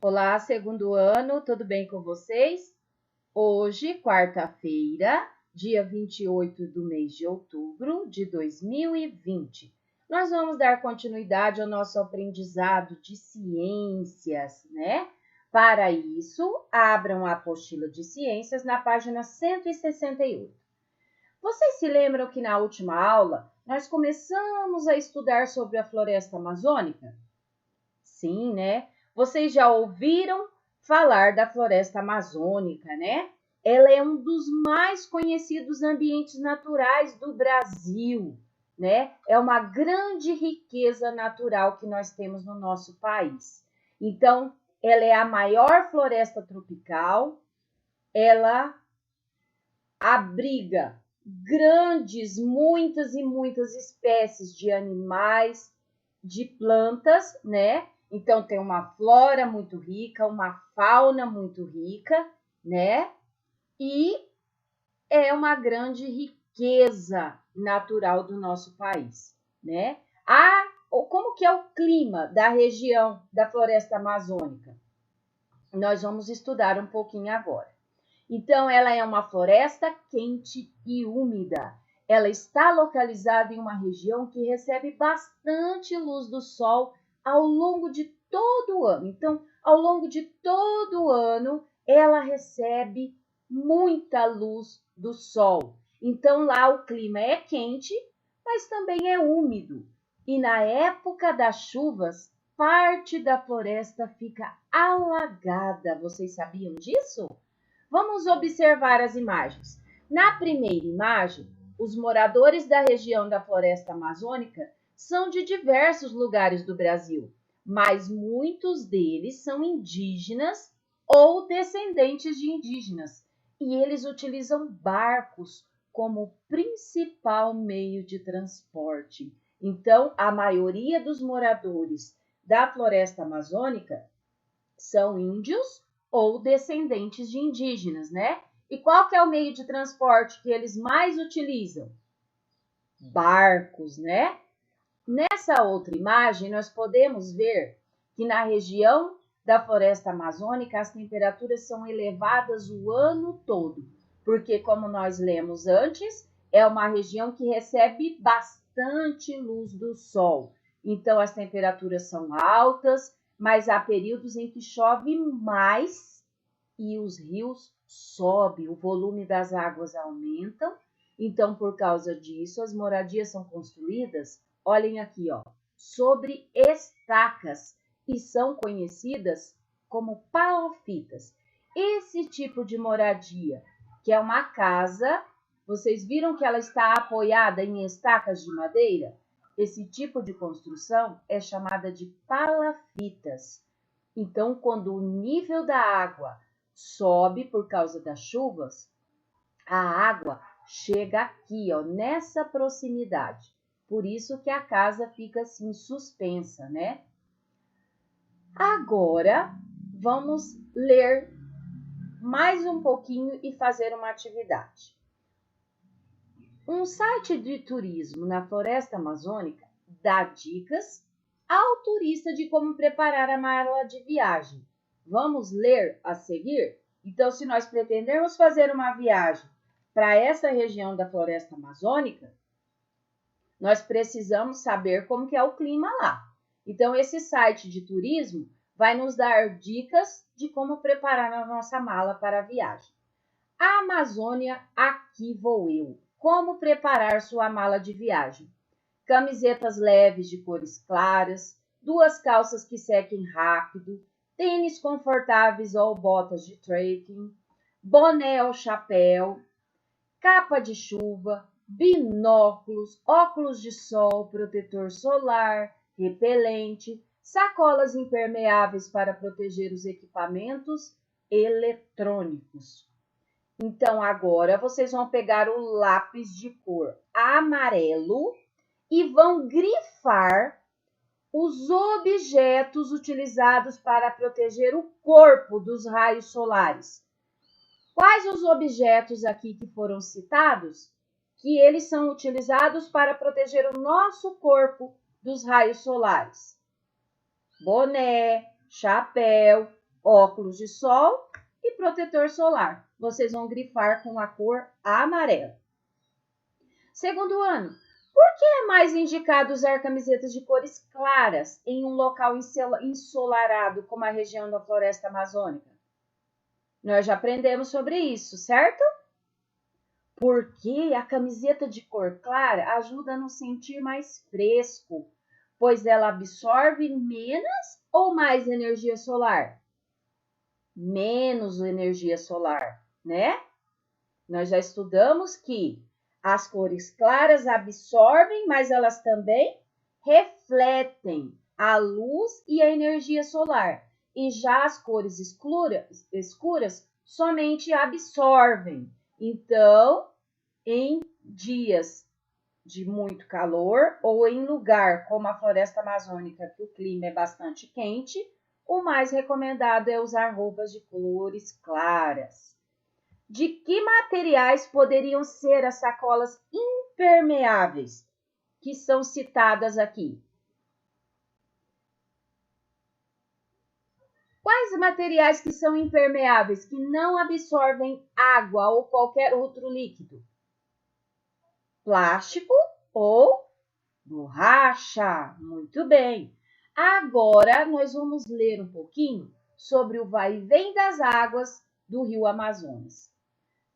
Olá, segundo ano, tudo bem com vocês? Hoje, quarta-feira, dia 28 do mês de outubro de 2020, nós vamos dar continuidade ao nosso aprendizado de ciências, né? Para isso, abram a apostila de ciências na página 168. Vocês se lembram que na última aula nós começamos a estudar sobre a floresta amazônica? Sim, né? Vocês já ouviram falar da floresta amazônica, né? Ela é um dos mais conhecidos ambientes naturais do Brasil, né? É uma grande riqueza natural que nós temos no nosso país. Então, ela é a maior floresta tropical, ela abriga muitas e muitas espécies de animais, de plantas, né? Então, tem uma flora muito rica, uma fauna muito rica, né? E é uma grande riqueza natural do nosso país, né? Como que é o clima da região da floresta amazônica? Nós vamos estudar um pouquinho agora. Então, ela é uma floresta quente e úmida. Ela está localizada em uma região que recebe bastante luz do sol ao longo de todo o ano. Então, ao longo de todo o ano, ela recebe muita luz do sol. Então, lá o clima é quente, mas também é úmido. E na época das chuvas, parte da floresta fica alagada. Vocês sabiam disso? Vamos observar as imagens. Na primeira imagem, os moradores da região da floresta amazônica são de diversos lugares do Brasil, mas muitos deles são indígenas ou descendentes de indígenas, e eles utilizam barcos como principal meio de transporte. Então, a maioria dos moradores da floresta amazônica são índios ou descendentes de indígenas, né? E qual que é o meio de transporte que eles mais utilizam? Barcos, né? Nessa outra imagem, nós podemos ver que na região da floresta amazônica as temperaturas são elevadas o ano todo, porque, como nós lemos antes, é uma região que recebe bastante luz do sol. Então, as temperaturas são altas, mas há períodos em que chove mais e os rios sobem, o volume das águas aumenta. Então, por causa disso, as moradias são construídas, olhem aqui, ó, sobre estacas e são conhecidas como palafitas. Esse tipo de moradia, que é uma casa, vocês viram que ela está apoiada em estacas de madeira? Esse tipo de construção é chamada de palafitas. Então, quando o nível da água sobe por causa das chuvas, a água chega aqui, ó, nessa proximidade. Por isso que a casa fica assim suspensa, né? Agora, vamos ler mais um pouquinho e fazer uma atividade. Um site de turismo na floresta amazônica dá dicas ao turista de como preparar a mala de viagem. Vamos ler a seguir? Então, se nós pretendermos fazer uma viagem para essa região da floresta amazônica, nós precisamos saber como que é o clima lá. Então, esse site de turismo vai nos dar dicas de como preparar a nossa mala para a viagem. A Amazônia, aqui vou eu. Como preparar sua mala de viagem? Camisetas leves de cores claras, 2 calças que sequem rápido, tênis confortáveis ou botas de trekking, boné ou chapéu, capa de chuva, binóculos, óculos de sol, protetor solar, repelente, sacolas impermeáveis para proteger os equipamentos eletrônicos. Então, agora vocês vão pegar o lápis de cor amarelo e vão grifar os objetos utilizados para proteger o corpo dos raios solares. Quais os objetos aqui que foram citados? Que eles são utilizados para proteger o nosso corpo dos raios solares. Boné, chapéu, óculos de sol e protetor solar. Vocês vão grifar com a cor amarela. Segundo ano, por que é mais indicado usar camisetas de cores claras em um local ensolarado como a região da floresta amazônica? Nós já aprendemos sobre isso, certo? Porque a camiseta de cor clara ajuda a nos sentir mais fresco, pois ela absorve menos ou mais energia solar? Menos energia solar, né? Nós já estudamos que as cores claras absorvem, mas elas também refletem a luz e a energia solar. E já as cores escuras somente absorvem. Então, em dias de muito calor ou em lugar como a floresta amazônica, que o clima é bastante quente, o mais recomendado é usar roupas de cores claras. De que materiais poderiam ser as sacolas impermeáveis que são citadas aqui? Quais materiais que são impermeáveis, que não absorvem água ou qualquer outro líquido? Plástico ou borracha? Muito bem. Agora nós vamos ler um pouquinho sobre o vai e vem das águas do rio Amazonas.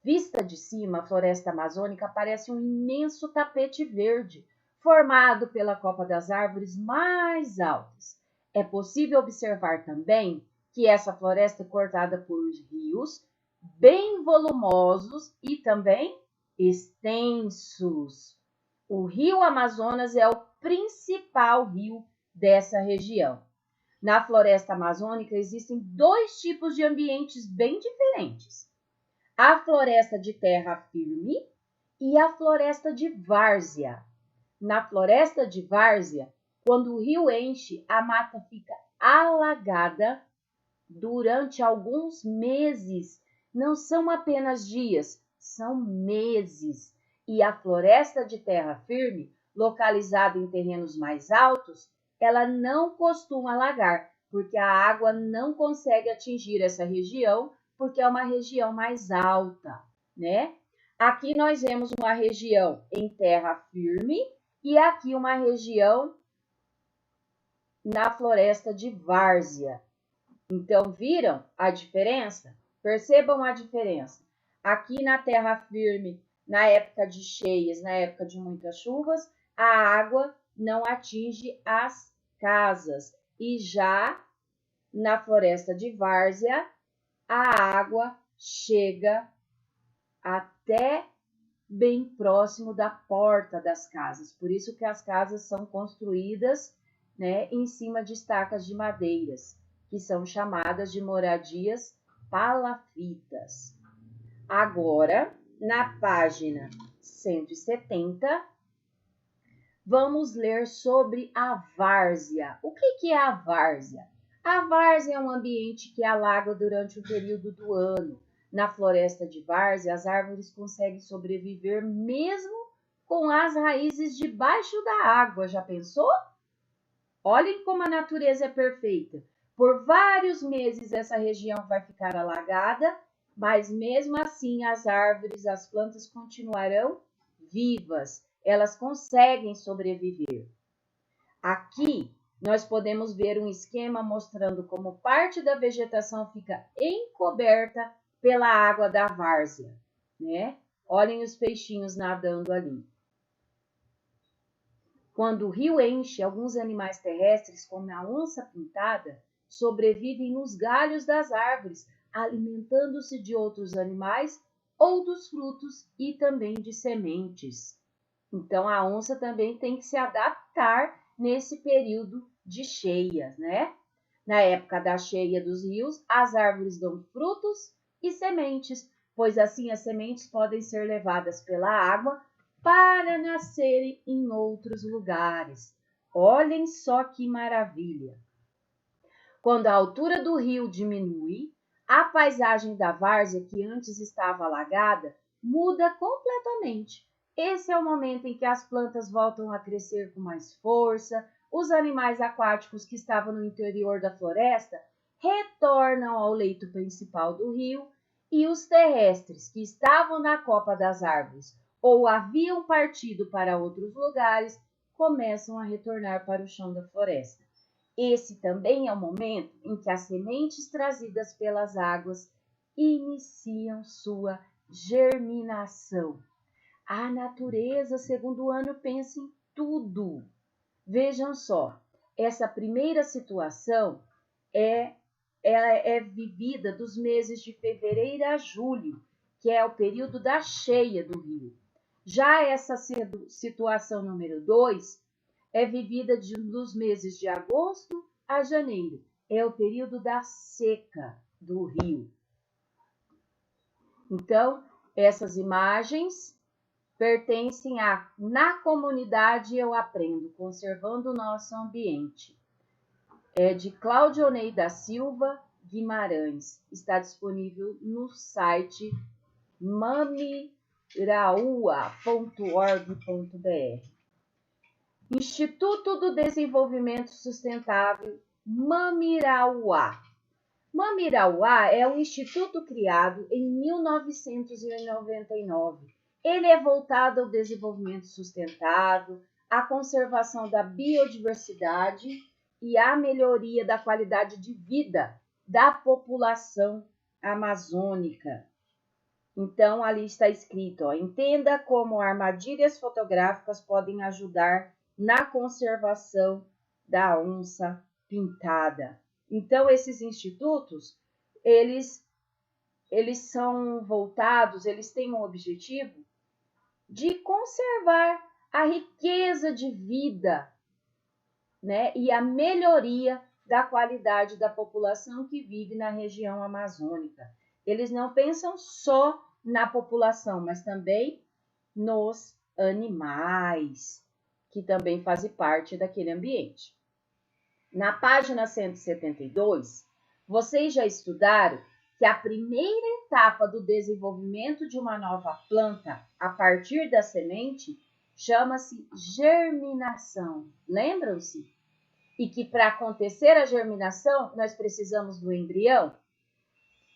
Vista de cima, a floresta amazônica parece um imenso tapete verde, formado pela copa das árvores mais altas. É possível observar também que essa floresta é cortada por rios bem volumosos e também extensos. O rio Amazonas é o principal rio dessa região. Na floresta amazônica existem dois tipos de ambientes bem diferentes: a floresta de terra firme e a floresta de várzea. Na floresta de várzea, quando o rio enche, a mata fica alagada durante alguns meses. Não são apenas dias, são meses. E a floresta de terra firme, localizada em terrenos mais altos, ela não costuma alagar, porque a água não consegue atingir essa região, porque é uma região mais alta, né? Aqui nós vemos uma região em terra firme e aqui uma região na floresta de várzea. Então, viram a diferença? Percebam a diferença. Aqui na terra firme, na época de cheias, na época de muitas chuvas, a água não atinge as casas. E já na floresta de várzea, a água chega até bem próximo da porta das casas. Por isso que as casas são construídas, né, em cima de estacas de madeiras, que são chamadas de moradias palafitas. Agora, na página 170, vamos ler sobre a várzea. O que é a várzea? A várzea é um ambiente que alaga durante o período do ano. Na floresta de várzea, as árvores conseguem sobreviver mesmo com as raízes debaixo da água. Já pensou? Olhem como a natureza é perfeita. Por vários meses essa região vai ficar alagada, mas mesmo assim as árvores, as plantas continuarão vivas. Elas conseguem sobreviver. Aqui nós podemos ver um esquema mostrando como parte da vegetação fica encoberta pela água da várzea, né? Olhem os peixinhos nadando ali. Quando o rio enche, alguns animais terrestres, como a onça-pintada, sobrevivem nos galhos das árvores, alimentando-se de outros animais ou dos frutos e também de sementes. Então, a onça também tem que se adaptar nesse período de cheias, né? Na época da cheia dos rios, as árvores dão frutos e sementes, pois assim as sementes podem ser levadas pela água para nascerem em outros lugares. Olhem só que maravilha! Quando a altura do rio diminui, a paisagem da várzea, que antes estava alagada, muda completamente. Esse é o momento em que as plantas voltam a crescer com mais força, os animais aquáticos que estavam no interior da floresta retornam ao leito principal do rio e os terrestres que estavam na copa das árvores ou haviam partido para outros lugares começam a retornar para o chão da floresta. Esse também é o momento em que as sementes trazidas pelas águas iniciam sua germinação. A natureza, segundo Ano, pensa em tudo. Vejam só, essa primeira situação ela é vivida dos meses de fevereiro a julho, que é o período da cheia do rio. Já essa situação número 2 é vivida dos meses de agosto a janeiro, é o período da seca do rio. Então, essas imagens pertencem a Na Comunidade Eu Aprendo, Conservando o Nosso Ambiente. É de Claudionei da Silva Guimarães. Está disponível no site mamiraua.org.br. Instituto do Desenvolvimento Sustentável Mamirauá. Mamirauá é um instituto criado em 1999. Ele é voltado ao desenvolvimento sustentável, à conservação da biodiversidade e à melhoria da qualidade de vida da população amazônica. Então, ali está escrito, entenda como armadilhas fotográficas podem ajudar na conservação da onça pintada. Então, esses institutos, eles são voltados, eles têm um objetivo de conservar a riqueza de vida, né, e a melhoria da qualidade da população que vive na região amazônica. Eles não pensam só na população, mas também nos animais, que também fazem parte daquele ambiente. Na página 172, vocês já estudaram que a primeira etapa do desenvolvimento de uma nova planta a partir da semente chama-se germinação. Lembram-se? E que para acontecer a germinação, nós precisamos do embrião?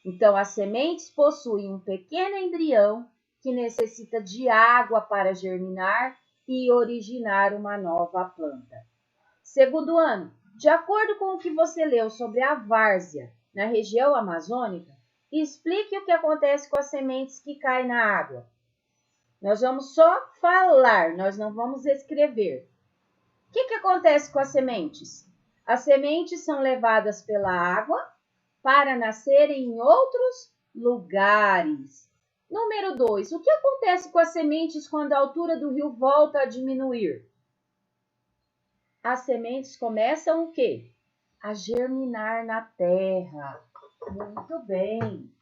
Então, as sementes possuem um pequeno embrião que necessita de água para germinar e originar uma nova planta. Segundo Ano, de acordo com o que você leu sobre a várzea na região amazônica, explique o que acontece com as sementes que caem na água. Nós vamos só falar, nós não vamos escrever. O que acontece com as sementes? As sementes são levadas pela água para nascerem em outros lugares. Número 2. O que acontece com as sementes quando a altura do rio volta a diminuir? As sementes começam o quê? A germinar na terra. Muito bem.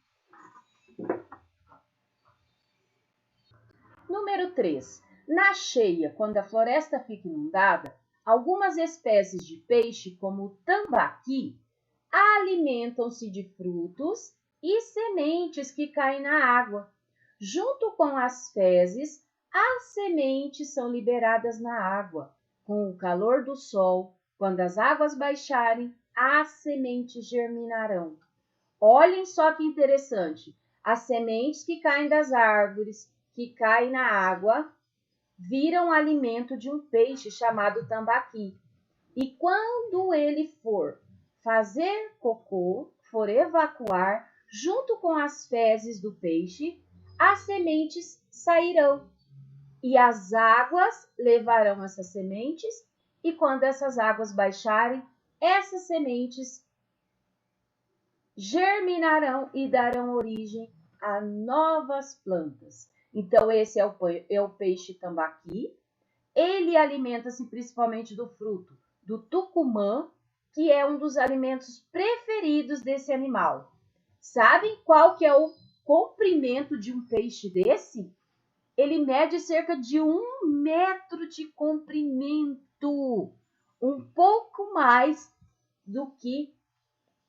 Número 3. Na cheia, quando a floresta fica inundada, algumas espécies de peixe, como o tambaqui, alimentam-se de frutos e sementes que caem na água. Junto com as fezes, as sementes são liberadas na água. Com o calor do sol, quando as águas baixarem, as sementes germinarão. Olhem só que interessante. As sementes que caem das árvores, que caem na água, viram alimento de um peixe chamado tambaqui. E quando ele for fazer cocô, for evacuar, junto com as fezes do peixe, as sementes sairão. E as águas levarão essas sementes, e quando essas águas baixarem, essas sementes germinarão e darão origem a novas plantas. Então, esse é o peixe tambaqui. Ele alimenta-se principalmente do fruto do tucumã, que é um dos alimentos preferidos desse animal. Sabem qual que é o comprimento de um peixe desse? Ele mede cerca de 1 metro de comprimento, um pouco mais do que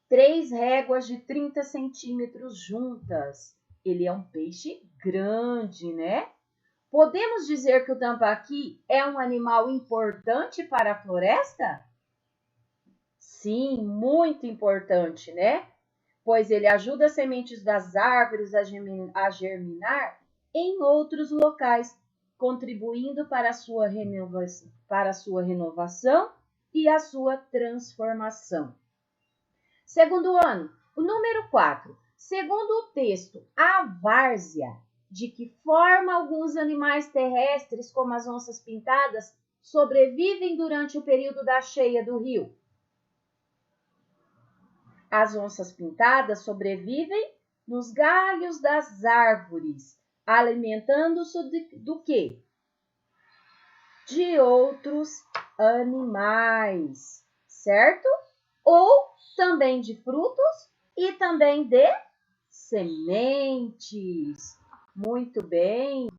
3 réguas de 30 centímetros juntas. Ele é um peixe grande, né? Podemos dizer que o tambaqui é um animal importante para a floresta? Sim, muito importante, né? Pois ele ajuda as sementes das árvores a germinar em outros locais, contribuindo para a sua renovação e a sua transformação. Segundo ano, o número 4. Segundo o texto, a várzea, de que forma alguns animais terrestres, como as onças pintadas, sobrevivem durante o período da cheia do rio? As onças pintadas sobrevivem nos galhos das árvores, alimentando-se do quê? De outros animais, certo? Ou também de frutos e também de sementes. Muito bem.